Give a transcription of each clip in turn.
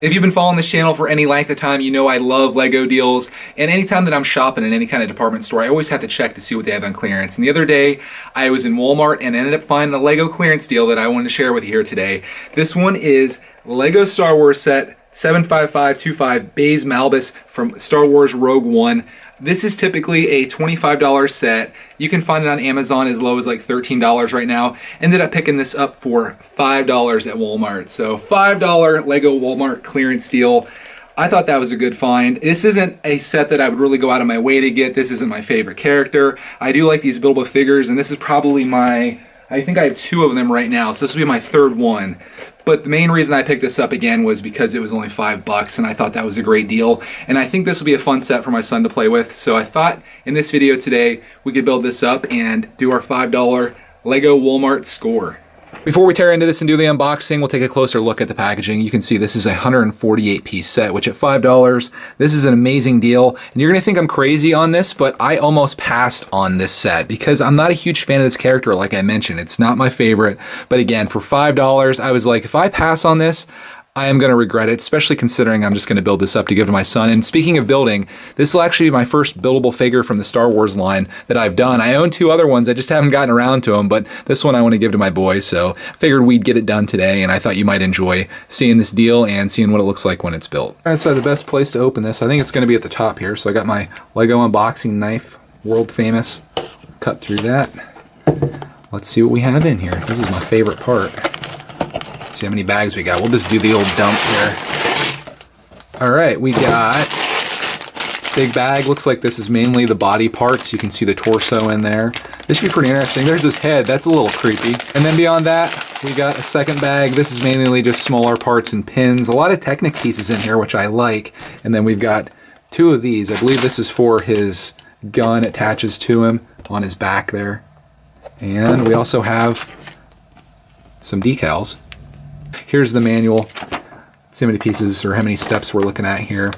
If you've been following this channel for any length of time, you know I love Lego deals, and anytime that I'm shopping in any kind of department store, I always have to check to see what they have on clearance. And the other day, I was in Walmart and ended up finding a Lego clearance deal that I wanted to share with you here today. This one is Lego Star Wars set 75525 Baze Malbus from Star Wars Rogue One. This is typically a $25 set. You can find it on Amazon as low as like $13 right now. Ended up picking this up for $5 at Walmart. So $5 Lego Walmart clearance deal. I thought that was a good find. This isn't a set that I would really go out of my way to get. This isn't my favorite character. I do like these buildable figures, and this is probably I think I have two of them right now, so this will be my third one. But the main reason I picked this up again was because it was only $5 and I thought that was a great deal. And I think this will be a fun set for my son to play with. So I thought in this video today we could build this up and do our $5 Lego Walmart score. Before we tear into this and do the unboxing, we'll take a closer look at the packaging. You can see this is a 148 piece set, which at $5, this is an amazing deal. And you're gonna think I'm crazy on this, but I almost passed on this set because I'm not a huge fan of this character, like I mentioned. It's not my favorite, but again, for $5, I was like, if I pass on this, I am going to regret it, especially considering I'm just going to build this up to give to my son. And speaking of building, this will actually be my first buildable figure from the Star Wars line that I've done. I own two other ones, I just haven't gotten around to them, but this one I want to give to my boy, so I figured we'd get it done today, and I thought you might enjoy seeing this deal and seeing what it looks like when it's built. All right, so the best place to open this, I think it's going to be at the top here. So I got my Lego unboxing knife, world famous. Cut through that. Let's see what we have in here. This is my favorite part. See how many bags we got. We'll just do the old dump here. All right, we got big bag. Looks like this is mainly the body parts. You can see the torso in there. This should be pretty interesting. There's his head. That's a little creepy. And then beyond that, we got a second bag. This is mainly just smaller parts and pins. A lot of Technic pieces in here, which I like. And then we've got two of these. I believe this is for his gun. It attaches to him on his back there. And we also have some decals. Here's the manual. Let's see how many pieces or how many steps we're looking at here.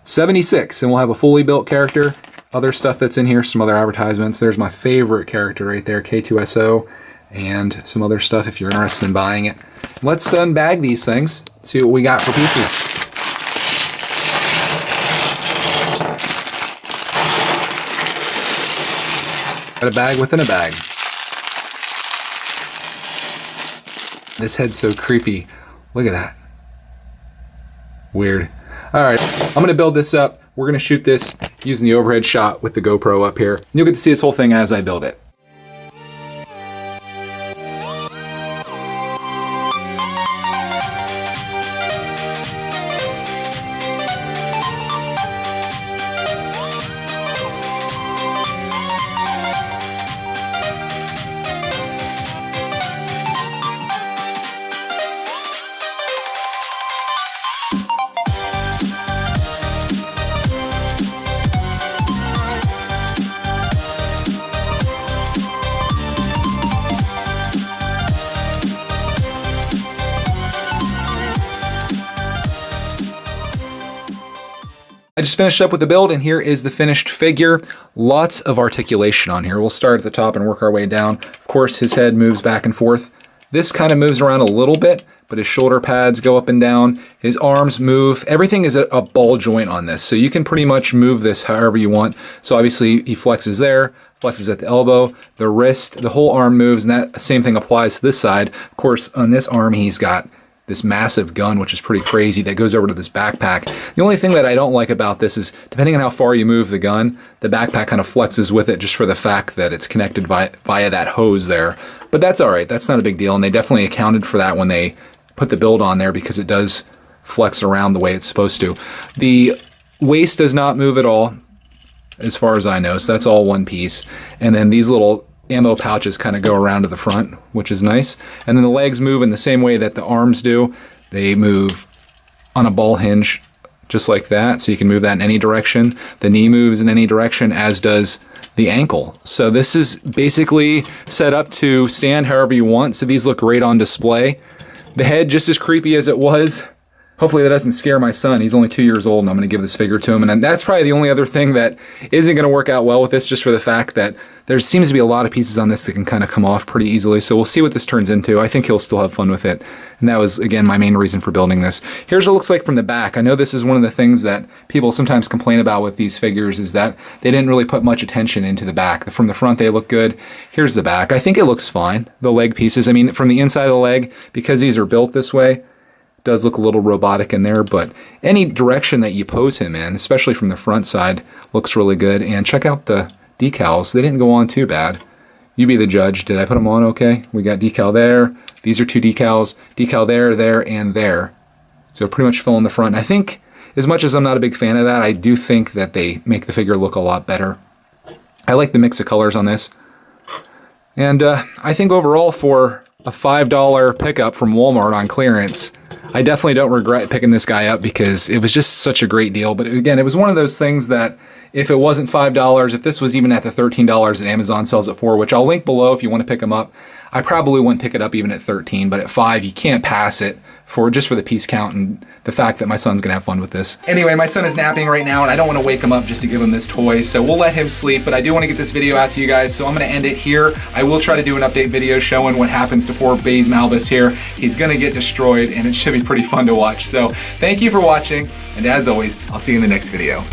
76, and we'll have a fully built character. Other stuff that's in here, some other advertisements. There's my favorite character right there, K2SO, and some other stuff if you're interested in buying it. Let's unbag these things, see what we got for pieces. Got a bag within a bag. This head's so creepy. Look at that. Weird. All right, I'm gonna build this up. We're gonna shoot this using the overhead shot with the GoPro up here. And you'll get to see this whole thing as I build it. I just finished up with the build, and here is the finished figure. Lots of articulation on here. We'll start at the top and work our way down. Of course, his head moves back and forth. This kind of moves around a little bit, but his shoulder pads go up and down. His arms move. Everything is a ball joint on this, so you can pretty much move this however you want. So obviously, he flexes there, flexes at the elbow, the wrist, the whole arm moves, and that same thing applies to this side. Of course, on this arm, he's got this massive gun, which is pretty crazy, that goes over to this backpack. The only thing that I don't like about this is, depending on how far you move the gun, the backpack kind of flexes with it just for the fact that it's connected via that hose there. But that's all right, that's not a big deal, and they definitely accounted for that when they put the build on there because it does flex around the way it's supposed to. The waist does not move at all, as far as I know, so that's all one piece. And then these little ammo pouches kind of go around to the front, which is nice. And then the legs move in the same way that the arms do. They move on a ball hinge just like that, so you can move that in any direction. The knee moves in any direction, as does the ankle. So this is basically set up to stand however you want, so these look great on display. The head, just as creepy as it was Hopefully that doesn't scare my son. He's only 2 years old and I'm going to give this figure to him. And that's probably the only other thing that isn't going to work out well with this, just for the fact that there seems to be a lot of pieces on this that can kind of come off pretty easily. So we'll see what this turns into. I think he'll still have fun with it. And that was, again, my main reason for building this. Here's what it looks like from the back. I know this is one of the things that people sometimes complain about with these figures, is that they didn't really put much attention into the back. From the front, they look good. Here's the back. I think it looks fine. The leg pieces, I mean, from the inside of the leg, because these are built this way, does look a little robotic in there, but any direction that you pose him in, especially from the front side, looks really good. And check out the decals. They didn't go on too bad. You be the judge. Did I put them on okay? We got decal there. These are 2 decals. Decal there, there, and there. So pretty much fill in the front. And I think, as much as I'm not a big fan of that, I do think that they make the figure look a lot better. I like the mix of colors on this. And I think overall, for a $5 pickup from Walmart on clearance, I definitely don't regret picking this guy up, because it was just such a great deal. But again, it was one of those things that if it wasn't $5, if this was even at the $13 that Amazon sells it for, which I'll link below if you want to pick them up, I probably wouldn't pick it up even at 13, but at 5, you can't pass it just for the piece count and the fact that my son's gonna have fun with this. Anyway, my son is napping right now and I don't want to wake him up just to give him this toy, so we'll let him sleep, but I do want to get this video out to you guys, so I'm gonna end it here. I will try to do an update video showing what happens to poor Baze Malbus here. He's gonna get destroyed and it should be pretty fun to watch. So thank you for watching, and as always, I'll see you in the next video.